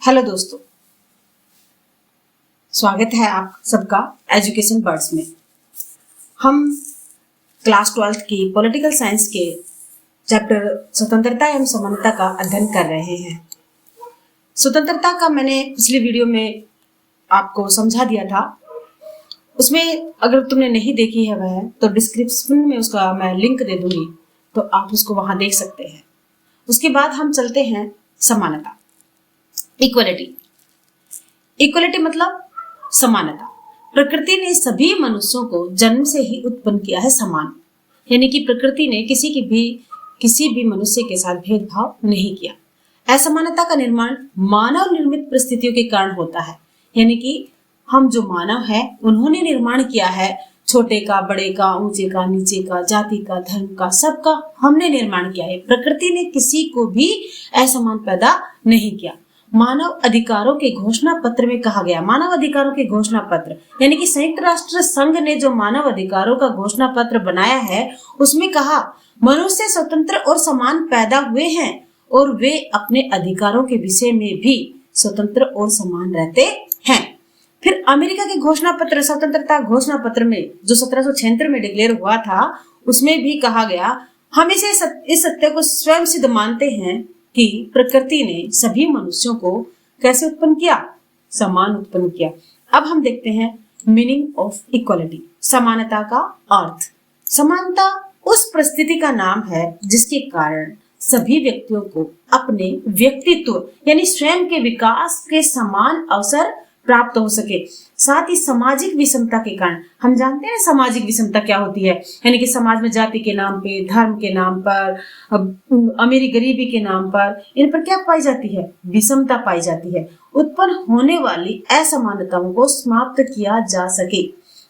Hello दोस्तों, स्वागत है आप सबका एजुकेशन बर्ड्स में। हम क्लास 12th की पॉलिटिकल साइंस के चैप्टर स्वतंत्रता एवं समानता का अध्ययन कर रहे हैं। स्वतंत्रता का मैंने पिछली वीडियो में आपको समझा दिया था। उसमें अगर तुमने नहीं देखी है वह तो डिस्क्रिप्शन में उसका मैं लिंक दे दूंगी, तो आप उसको वहां देख सकते हैं। उसके बाद हम चलते हैं समानता, इक्वलिटी। इक्वलिटी मतलब समानता। प्रकृति ने सभी मनुष्यों को जन्म से ही उत्पन्न किया है समान, यानी कि प्रकृति ने किसी भी मनुष्य के साथ भेदभाव नहीं किया। असमानता का निर्माण मानव निर्मित परिस्थितियों के कारण होता है, यानी कि हम जो मानव है उन्होंने निर्माण किया है। छोटे का, बड़े का, ऊंचे का, नीचे का, जाति का, धर्म का, सबका हमने निर्माण किया है। प्रकृति ने किसी को भी असमान पैदा नहीं किया। मानव अधिकारों के घोषणा पत्र में कहा गया, मानव अधिकारों के घोषणा पत्र यानी कि संयुक्त राष्ट्र संघ ने जो मानव अधिकारों का घोषणा पत्र बनाया है उसमें कहा मनुष्य स्वतंत्र और समान पैदा हुए हैं और वे अपने अधिकारों के विषय में भी स्वतंत्र और समान रहते हैं। फिर अमेरिका के घोषणा पत्र, स्वतंत्रता घोषणा पत्र में जो 1776 में डिक्लेयर हुआ था, उसमें भी कहा गया हम इस सत्य को स्वयं सिद्ध मानते हैं कि प्रकृति ने सभी मनुष्यों को कैसे उत्पन्न किया, समान उत्पन्न किया। अब हम देखते हैं मीनिंग ऑफ इक्वालिटी, समानता का अर्थ। समानता उस परिस्थिति का नाम है जिसके कारण सभी व्यक्तियों को अपने व्यक्तित्व यानी स्वयं के विकास के समान अवसर प्राप्त हो सके। साथ ही सामाजिक विषमता के कारण, हम जानते हैं सामाजिक विषमता क्या होती है, यानी कि समाज में जाति के नाम पे, धर्म के नाम पर, अमीरी गरीबी के नाम पर, इन पर क्या पाई जाती है, विषमता पाई जाती है। उत्पन्न होने वाली असमानताओं को समाप्त किया जा सके।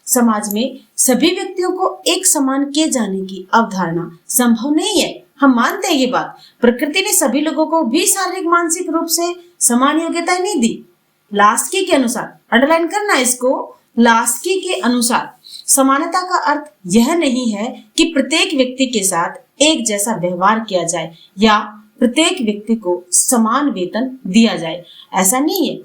समाज में सभी व्यक्तियों को एक समान किए जाने की अवधारणा संभव नहीं है। हम मानते हैं ये बात, प्रकृति ने सभी लोगों को भी शारीरिक मानसिक रूप से समान योग्यता नहीं दी। लास्की के अनुसार, अंडरलाइन करना इसको, लास्की के अनुसार समानता का अर्थ यह नहीं है कि प्रत्येक व्यक्ति के साथ एक जैसा व्यवहार किया जाए या प्रत्येक व्यक्ति को समान वेतन दिया जाए, ऐसा नहीं है।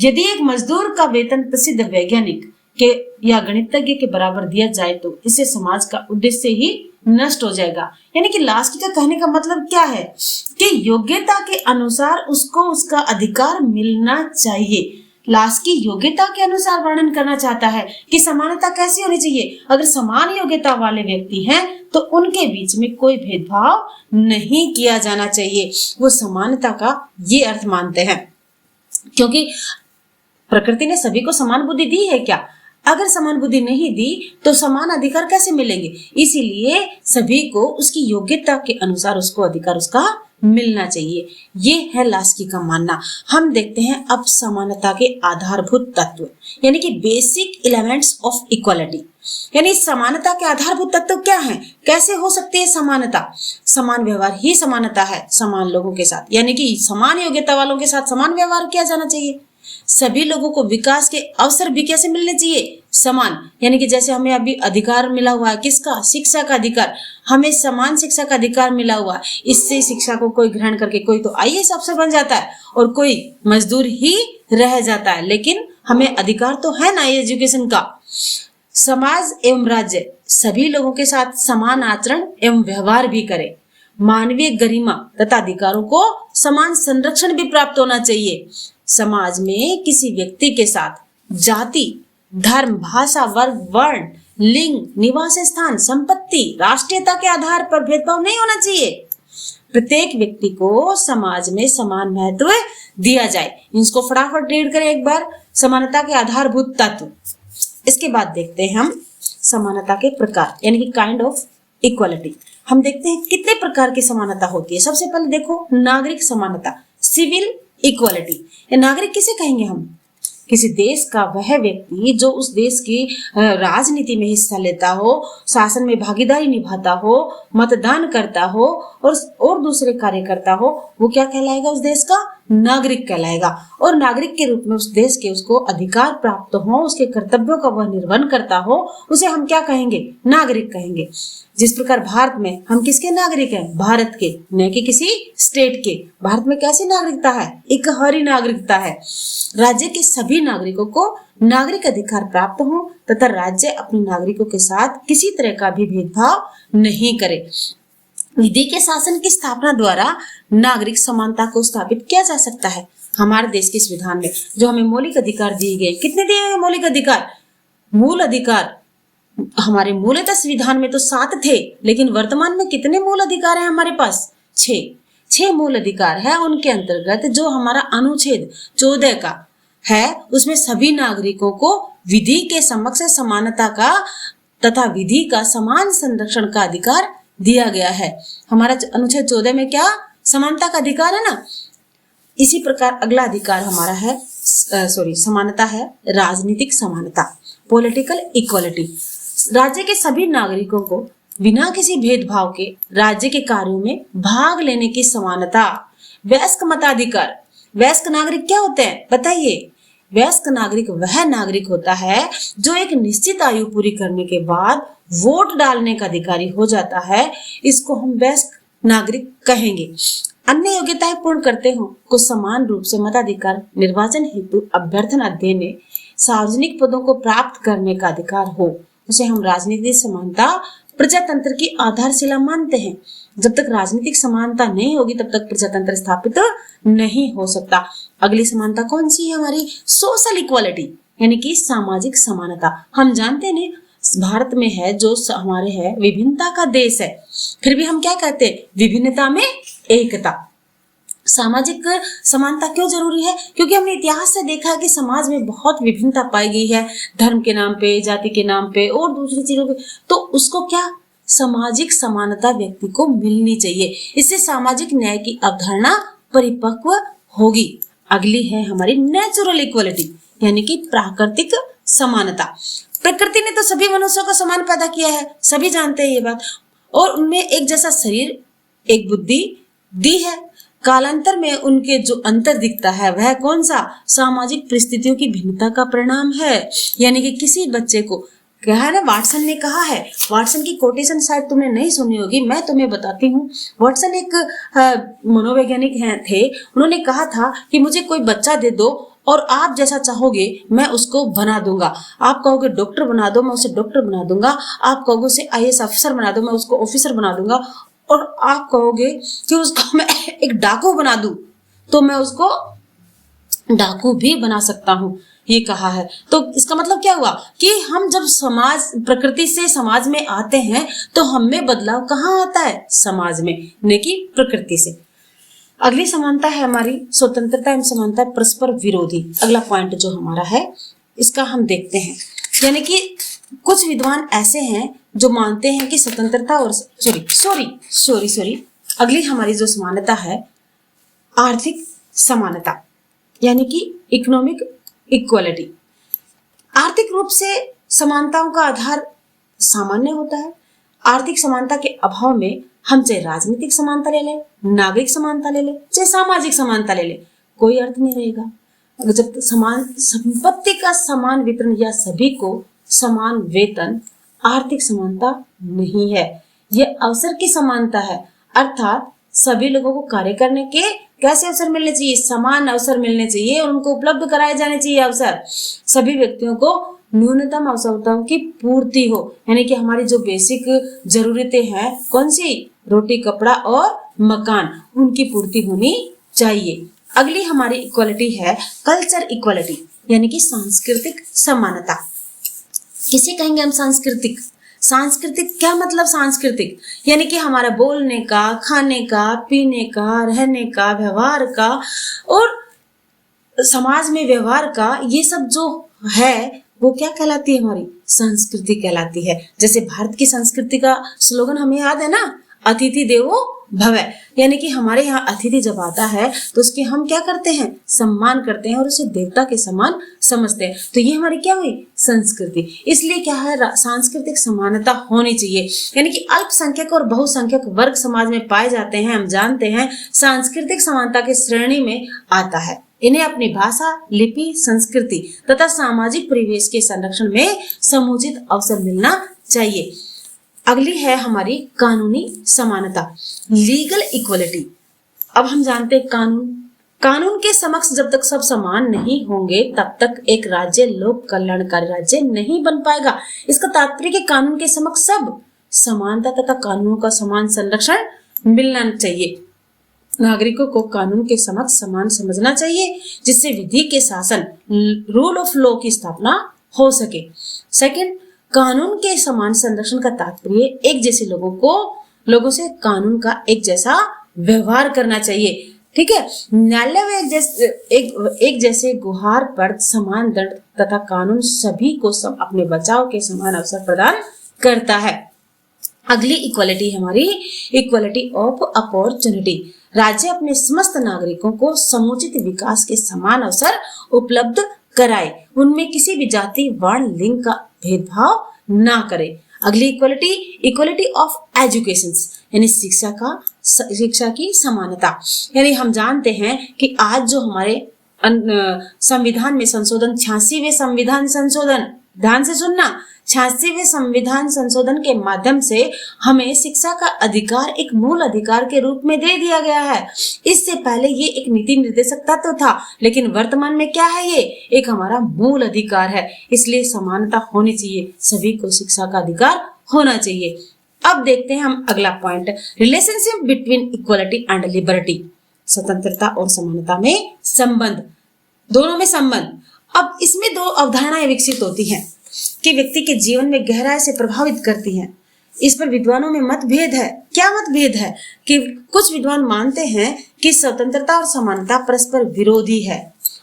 यदि एक मजदूर का वेतन प्रसिद्ध वैज्ञानिक के या गणितज्ञ के बराबर दिया जाए तो इससे समाज का उद्देश्य ही नष्ट हो जाएगा। यानी कि लास्की का कहने का मतलब क्या है कि योग्यता के अनुसार उसको उसका अधिकार मिलना चाहिए। लास्की योग्यता के अनुसार वर्णन करना चाहता है कि समानता कैसी होनी चाहिए। अगर समान योग्यता वाले व्यक्ति हैं तो उनके बीच में कोई भेदभाव नहीं किया जाना चाहिए। वो समानता का ये अर्थ मानते हैं, क्योंकि प्रकृति ने सभी को समान बुद्धि दी है क्या? अगर समान बुद्धि नहीं दी तो समान अधिकार कैसे मिलेंगे? इसीलिए सभी को उसकी योग्यता के अनुसार उसको अधिकार उसका मिलना चाहिए। ये है लास्की का मानना। हम देखते हैं अब समानता के आधारभूत तत्व यानी कि बेसिक एलिमेंट्स ऑफ इक्वालिटी, यानी समानता के आधारभूत तत्व क्या हैं, कैसे हो सकती है समानता? समान व्यवहार ही समानता है समान लोगों के साथ, यानी कि समान योग्यता वालों के साथ समान व्यवहार किया जाना चाहिए। सभी लोगों को विकास के अवसर भी कैसे मिलने चाहिए, समान, यानी कि जैसे हमें अभी अधिकार मिला हुआ है किसका, शिक्षा का अधिकार, हमें समान शिक्षा का अधिकार मिला हुआ है। इससे शिक्षा को कोई ग्रहण करके कोई तो आईएएस अफसर बन जाता है और कोई मजदूर ही रह जाता है, लेकिन हमें अधिकार तो है ना एजुकेशन का। समाज एवं राज्य सभी लोगों के साथ समान आचरण एवं व्यवहार भी करे। मानवीय गरिमा तथा अधिकारों को समान संरक्षण भी प्राप्त होना चाहिए। समाज में किसी व्यक्ति के साथ जाति, धर्म, भाषा, वर्ग, वर्ण, लिंग, निवास स्थान, संपत्ति, राष्ट्रीयता के आधार पर भेदभाव नहीं होना चाहिए। प्रत्येक व्यक्ति को समाज में समान महत्व दिया जाए। इसको फटाफट रीड करें एक बार, समानता के आधारभूत तत्व। इसके बाद देखते हैं हम समानता के प्रकार यानी कि काइंड ऑफ इक्वालिटी। हम देखते हैं कितने प्रकार की समानता होती है। सबसे पहले देखो नागरिक समानता, सिविल इक्वालिटी। नागरिक किसे कहेंगे हम? किसी देश का वह व्यक्ति जो उस देश की राजनीति में हिस्सा लेता हो, शासन में भागीदारी निभाता हो, मतदान करता हो और दूसरे कार्य करता हो, वो क्या कहलाएगा? उस देश का नागरिक कहलाएगा। और नागरिक के रूप में उस देश के उसको अधिकार प्राप्त हो, उसके कर्तव्यों का वह निर्वहन करता हो, उसे हम क्या कहेंगे? नागरिक कहेंगे। जिस प्रकार भारत में हम किसके नागरिक हैं? भारत के, न कि किसी स्टेट के। भारत में कैसी नागरिकता है? एकहरी नागरिकता है। राज्य के सभी नागरिकों को नागरिक अधिकार प्राप्त हो तथा राज्य अपने नागरिकों के साथ किसी तरह का भी भेदभाव नहीं करे। विधि के शासन की स्थापना द्वारा नागरिक समानता को स्थापित किया जा सकता है। हमारे देश के संविधान में जो हमें मौलिक अधिकार दिए गए, कितने दिए गए मौलिक अधिकार? मूल अधिकार हमारे मूलतः संविधान में तो 7 थे, लेकिन वर्तमान में कितने मूल अधिकार हैं हमारे पास? 6 मूल अधिकार है। उनके अंतर्गत जो हमारा अनुच्छेद 14 का है, उसमें सभी नागरिकों को विधि के समक्ष समानता का तथा विधि का समान संरक्षण का अधिकार दिया गया है। हमारा अनुच्छेद 14 में क्या? समानता का अधिकार है ना। इसी प्रकार अगला अधिकार हमारा है समानता है, राजनीतिक समानता, पॉलिटिकल इक्वलिटी। राज्य के सभी नागरिकों को बिना किसी भेदभाव के राज्य के कार्यों में भाग लेने की समानता। वयस्क मताधिकार। वयस्क नागरिक क्या होते हैं बताइए? वयस्क नागरिक वह नागरिक होता है जो एक निश्चित आयु पूरी करने के बाद वोट डालने का अधिकारी हो जाता है। इसको हम वयस्क नागरिक कहेंगे। अन्य योग्यताएं पूर्ण करते हो को समान रूप से मताधिकार, निर्वाचन हेतु अभ्यर्थना देने, सार्वजनिक पदों को प्राप्त करने का अधिकार हो, उसे हम राजनीतिक समानता प्रजातंत्र की आधारशिला मानते हैं। जब तक राजनीतिक समानता नहीं होगी तब तक प्रजातंत्र स्थापित नहीं हो सकता। अगली समानता कौन सी है हमारी? सोशल इक्वालिटी, यानी कि सामाजिक समानता। हम जानते हैं भारत में है जो हमारे है विभिन्नता का देश है, फिर भी हम क्या कहते हैं? विभिन्नता में एकता। सामाजिक समानता क्यों जरूरी है? क्योंकि हमने इतिहास से देखा है कि समाज में बहुत विभिन्नता पाई गई है, धर्म के नाम पे, जाति के नाम पे और दूसरी चीजों पे। तो उसको क्या? सामाजिक समानता व्यक्ति को मिलनी चाहिए। इससे सामाजिक न्याय की अवधारणा परिपक्व होगी। अगली है हमारी नेचुरल इक्वलिटी, यानी कि प्राकृतिक समानता। प्रकृति ने तो सभी मनुष्यों को समान पैदा किया है, सभी जानते हैं ये बात, और उनमें एक जैसा शरीर, एक बुद्धि दी है। कालांतर में उनके जो अंतर दिखता है वह कौन सा? सामाजिक परिस्थितियों की भिन्नता का परिणाम है। यानी कि किसी बच्चे को क्या है ना, वाटसन ने कहा है, वाटसन की कोटेशन शायद तुमने नहीं सुनी होगी, मैं तुम्हें बताती हूँ। वाटसन एक मनोवैज्ञानिक थे। उन्होंने कहा था कि मुझे कोई बच्चा दे दो और आप जैसा चाहोगे मैं उसको बना दूंगा। आप कहोगे डॉक्टर बना दो, मैं उसे डॉक्टर बना दूंगा। आप कहोगे उसे IAS ऑफिसर बना दो, मैं उसको ऑफिसर बना दूंगा। और आप कहोगे कि उसको मैं एक डाकू बना दूं, तो मैं उसको डाकू भी बना सकता हूँ, ये कहा है। तो इसका मतलब क्या हुआ कि हम जब प्रकृति से समाज में आते हैं तो हम में बदलाव कहाँ आता है? समाज में, न कि प्रकृति से। अगली समानता है हमारी स्वतंत्रता एवं समानता परस्पर विरोधी। अगला पॉइंट जो हमारा है इसका हम देखते हैं। यानी कि कुछ विद्वान ऐसे हैं जो मानते हैं कि स्वतंत्रता और सॉरी अगली हमारी जो समानता है आर्थिक समानता, यानी कि इकोनॉमिक इक्वलिटी। आर्थिक रूप से समानताओं का आधार सामान्य होता है। आर्थिक समानता के अभाव में हम चाहे राजनीतिक समानता ले लें, नागरिक समानता ले लें, चाहे सामाजिक समानता ले लें, कोई अर्थ नहीं रहेगा। अगर जब तक समान संपत्ति का समान वितरण या सभी को समान वेतन, आर्थिक समानता नहीं है। यह अवसर की समानता है, अर्थात सभी लोगों को कार्य करने के कैसे अवसर मिलने चाहिए? समान अवसर मिलने चाहिए और उनको उपलब्ध कराए जाने चाहिए अवसर। सभी व्यक्तियों को न्यूनतम आवश्यकताओं की पूर्ति हो, यानी कि हमारी जो बेसिक जरूरतें हैं, कौन सी? रोटी, कपड़ा और मकान, उनकी पूर्ति होनी चाहिए। अगली हमारी इक्वालिटी है कल्चर इक्वालिटी, यानी कि सांस्कृतिक समानता। किसे कहेंगे हम सांस्कृतिक? सांस्कृतिक क्या मतलब? सांस्कृतिक यानी कि हमारा बोलने का, खाने का, पीने का, रहने का, व्यवहार का और समाज में व्यवहार का, ये सब जो है वो क्या कहलाती है? हमारी संस्कृति कहलाती है। जैसे भारत की संस्कृति का स्लोगन हमें याद है ना, अतिथि देवो भवः, यानी कि हमारे यहाँ अतिथि जब आता है तो उसके हम क्या करते हैं, सम्मान करते हैं और उसे देवता के समान समझते हैं। तो ये हमारी क्या हुई, संस्कृति। इसलिए क्या है, सांस्कृतिक समानता होनी चाहिए। यानी कि अल्पसंख्यक और बहुसंख्यक वर्ग समाज में पाए जाते हैं, हम जानते हैं, सांस्कृतिक समानता की श्रेणी में आता है। इन्हें अपनी भाषा, लिपि, संस्कृति तथा सामाजिक परिवेश के संरक्षण में समुचित अवसर मिलना चाहिए। अगली है हमारी कानूनी समानता, लीगल इक्वलिटी। अब हम जानते हैं कानून के समक्ष जब तक सब समान नहीं होंगे तब तक एक राज्य लोक कल्याणकारी राज्य नहीं बन पाएगा। इसका तात्पर्य कि कानून के समक्ष सब समानता तथा कानूनों का समान संरक्षण मिलना चाहिए। नागरिकों को कानून के समक्ष समान समझना चाहिए, जिससे विधि के शासन, रूल ऑफ लॉ की स्थापना हो सके। सेकंड, कानून के समान संरक्षण का तात्पर्य एक जैसे लोगों से कानून का एक जैसा व्यवहार करना चाहिए। ठीक है, न्यायालय में एक जैसे गुहार पर समान दंड तथा कानून सभी को अपने बचाव के समान अवसर प्रदान करता है। अगली इक्वालिटी हमारी इक्वालिटी ऑफ अपॉर्चुनिटी। राज्य अपने समस्त नागरिकों को समुचित विकास के समान अवसर उपलब्ध कराए, उनमें किसी भी जाति, वर्ण, लिंग का भेदभाव ना करे। अगली इक्वालिटी, इक्वालिटी ऑफ एजुकेशन, यानी शिक्षा की समानता। यानी हम जानते हैं कि आज जो हमारे संविधान में संशोधन, 86वें संविधान संशोधन, ध्यान से सुनना, 86वें संविधान संशोधन के माध्यम से हमें शिक्षा का अधिकार एक मूल अधिकार के रूप में दे दिया गया है। इससे पहले ये एक नीति निर्देशक तत्व था, लेकिन वर्तमान में क्या है, ये एक हमारा मूल अधिकार है। इसलिए समानता होनी चाहिए, सभी को शिक्षा का अधिकार होना चाहिए। अब देखते हैं हम अगला point, relationship between equality and liberty. स्वतंत्रता और समानता में संबंध, दोनों में संबंध। अब इसमें दो अवधारणाएं विकसित होती हैं कि व्यक्ति के जीवन में गहराई से प्रभावित करती हैं। इस पर विद्वानों में मतभेद है। क्या मतभेद है कि कुछ विद्वान मानते हैं कि स्वतंत्रता और समानता परस्पर विरोधी है,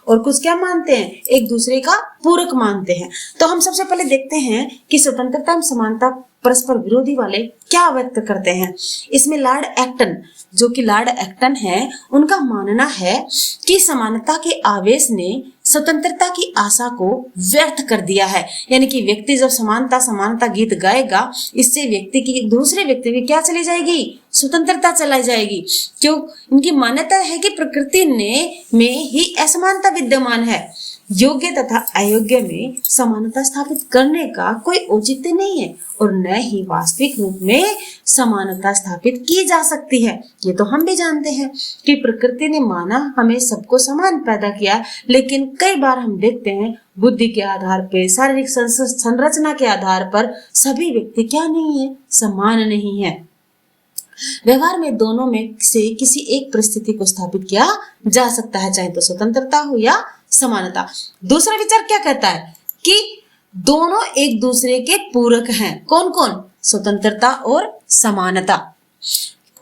और कुछ क्या मानते हैं, एक दूसरे का पूरक मानते हैं। तो हम सबसे पहले देखते हैं कि स्वतंत्रता और समानता परस्पर विरोधी वाले क्या व्यक्त करते हैं। इसमें लॉर्ड एक्टन, जो कि लॉर्ड एक्टन है, उनका मानना है कि समानता के आवेश ने स्वतंत्रता की आशा को व्यर्थ कर दिया है। यानी कि व्यक्ति जब समानता समानता गीत गाएगा, इससे व्यक्ति की दूसरे व्यक्ति में क्या चली जाएगी, स्वतंत्रता चलाई जाएगी। क्यों, इनकी मान्यता है कि प्रकृति में ही असमानता विद्यमान है। योग्य तथा अयोग्य में समानता स्थापित करने का कोई औचित्य नहीं है, और न ही वास्तविक रूप में समानता स्थापित की जा सकती है। ये तो हम भी जानते हैं कि प्रकृति ने माना हमें सबको समान पैदा किया, लेकिन कई बार हम देखते हैं बुद्धि के आधार पर, शारीरिक संरचना के आधार पर सभी व्यक्ति क्या नहीं है, समान नहीं है। व्यवहार में दोनों में से किसी एक परिस्थिति को स्थापित किया जा सकता है, चाहे तो स्वतंत्रता हो या समानता। दूसरा विचार क्या कहता है कि दोनों एक दूसरे के पूरक हैं। कौन कौन, स्वतंत्रता और समानता।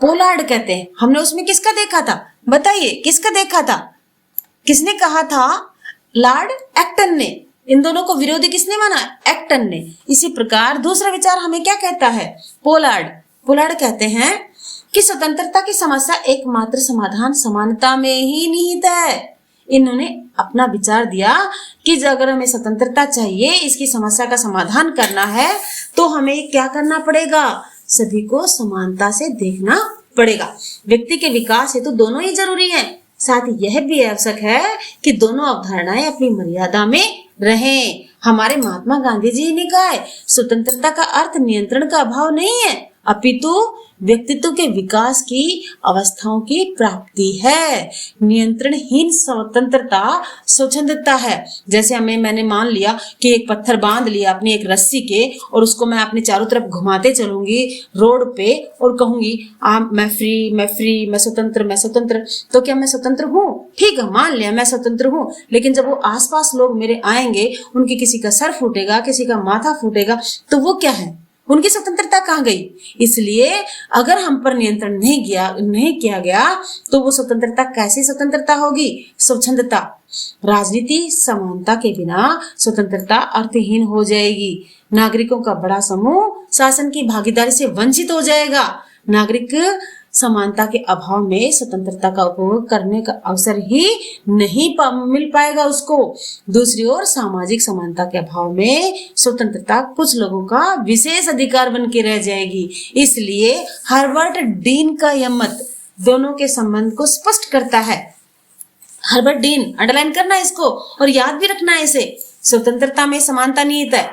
पोलार्ड कहते हैं, हमने उसमें किसका देखा था, बताइए किसका देखा था, किसने कहा था, लॉर्ड एक्टन ने। इन दोनों को विरोधी किसने माना, एक्टन ने। इसी प्रकार दूसरा विचार हमें क्या कहता है, पोलार्ड कहते हैं कि स्वतंत्रता की समस्या एकमात्र समाधान समानता में ही निहित है। इन्होंने अपना विचार दिया कि अगर हमें स्वतंत्रता चाहिए, इसकी समस्या का समाधान करना है, तो हमें क्या करना पड़ेगा, सभी को समानता से देखना पड़ेगा। व्यक्ति के विकास हेतु दोनों ही जरूरी हैं। साथ ही यह भी आवश्यक है कि दोनों अवधारणाएं अपनी मर्यादा में रहें। हमारे महात्मा गांधी जी ने कहा है, स्वतंत्रता का अर्थ नियंत्रण का अभाव नहीं है, अपितु व्यक्तित्व के विकास की अवस्थाओं की प्राप्ति है। नियंत्रणहीन स्वतंत्रता स्वच्छंदता है। जैसे मैंने मान लिया कि एक पत्थर बांध लिया अपनी एक रस्सी के, और उसको मैं अपने चारों तरफ घुमाते चलूंगी रोड पे और कहूंगी मैं फ्री, मैं स्वतंत्र, तो क्या मैं स्वतंत्र हूँ? ठीक है, मान लिया मैं स्वतंत्र हूँ, लेकिन जब वो आसपास लोग मेरे आएंगे, उनके किसी का सर फूटेगा, किसी का माथा फूटेगा, तो वो क्या है, उनकी स्वतंत्रता कहाँ गई? इसलिए अगर हम पर नियंत्रण नहीं किया गया तो वो स्वतंत्रता कैसी स्वतंत्रता होगी? स्वच्छंदता। राजनीति समानता के बिना स्वतंत्रता अर्थहीन हो जाएगी। नागरिकों का बड़ा समूह शासन की भागीदारी से वंचित हो जाएगा। नागरिक समानता के अभाव में स्वतंत्रता का उपभोग करने का अवसर ही नहीं मिल पाएगा उसको। दूसरी ओर सामाजिक समानता के अभाव में स्वतंत्रता कुछ लोगों का विशेष अधिकार बन के रह जाएगी। इसलिए हर्बर्ट डीन का यह मत दोनों के संबंध को स्पष्ट करता है। हर्बर्ट डीन, अंडरलाइन करना इसको और याद भी रखना है इसे। स्वतंत्रता में समानता निहित है।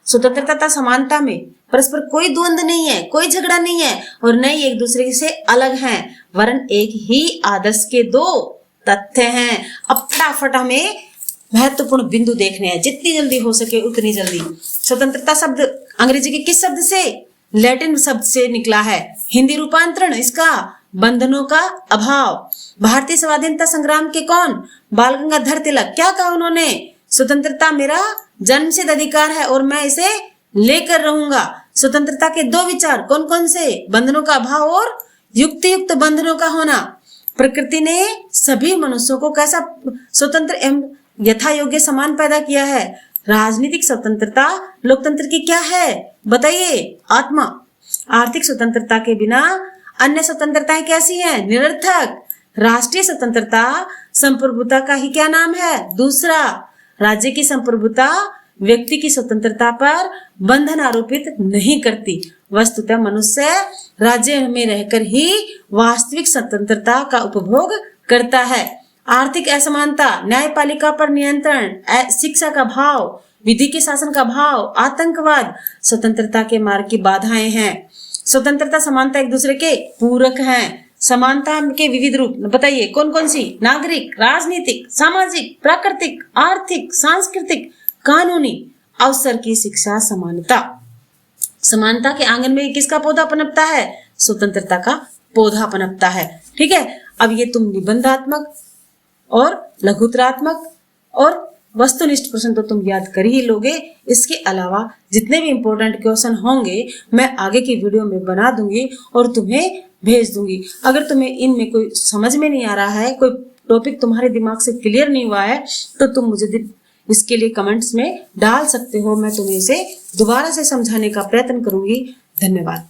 स्वतंत्रता तथा समानता में परस्पर कोई द्वंद्व नहीं है, कोई झगड़ा नहीं है और न ही एक दूसरे से अलग हैं, वरन एक ही आदर्श के दो तथ्य हैं। अब फटाफट हमें महत्वपूर्ण बिंदु देखने हैं, जितनी जल्दी हो सके उतनी जल्दी। स्वतंत्रता शब्द अंग्रेजी के किस शब्द से? लैटिन शब्द से निकला है। हिंदी रूपांतरण इसका बंधनों का अभाव। भारतीय स्वाधीनता संग्राम के कौन? बाल गंगाधर तिलक। क्या कहा उन्होंने? स्वतंत्रता मेरा जन्मसिद्ध अधिकार है और मैं इसे लेकर रहूंगा। स्वतंत्रता के दो विचार कौन कौन से? बंधनों का अभाव और युक्त बंधनों का होना। प्रकृति ने सभी मनुष्यों को कैसा स्वतंत्र एवं यथा योग्य समान पैदा किया है। राजनीतिक स्वतंत्रता लोकतंत्र की क्या है बताइए? आत्मा। आर्थिक स्वतंत्रता के बिना अन्य स्वतंत्रताएं कैसी हैं? निरर्थक। राष्ट्रीय स्वतंत्रता संप्रभुता का ही क्या नाम है? दूसरा। राज्य की संप्रभुता व्यक्ति की स्वतंत्रता पर बंधन आरोपित नहीं करती। वस्तुतः मनुष्य राज्य में रहकर ही वास्तविक स्वतंत्रता का उपभोग करता है। आर्थिक असमानता, न्यायपालिका पर नियंत्रण, शिक्षा का भाव, विधि के शासन का भाव, आतंकवाद स्वतंत्रता के मार्ग की बाधाएं हैं। स्वतंत्रता समानता एक दूसरे के पूरक हैं। समानता के विविध रूप बताइए कौन कौन सी? नागरिक, राजनीतिक, सामाजिक, प्राकृतिक, आर्थिक, सांस्कृतिक, कानूनी। अवसर की शिक्षा समानता। समानता के आंगन में किसका पौधा पनपता है? स्वतंत्रता का पौधा पनपता है। ठीक है, अब ये तुम निबंधात्मक और लघुतरात्मक और वस्तुनिष्ठ प्रश्न तो तुम याद कर ही लोगे। इसके अलावा जितने भी इंपॉर्टेंट क्वेश्चन होंगे मैं आगे की वीडियो में बना दूंगी और तुम्हें भेज दूंगी। अगर तुम्हें इनमें कोई समझ में नहीं आ रहा है, कोई टॉपिक तुम्हारे दिमाग से क्लियर नहीं हुआ है, तो तुम मुझे इसके लिए कमेंट्स में डाल सकते हो। मैं तुम्हें इसे दोबारा से समझाने का प्रयत्न करूंगी। धन्यवाद।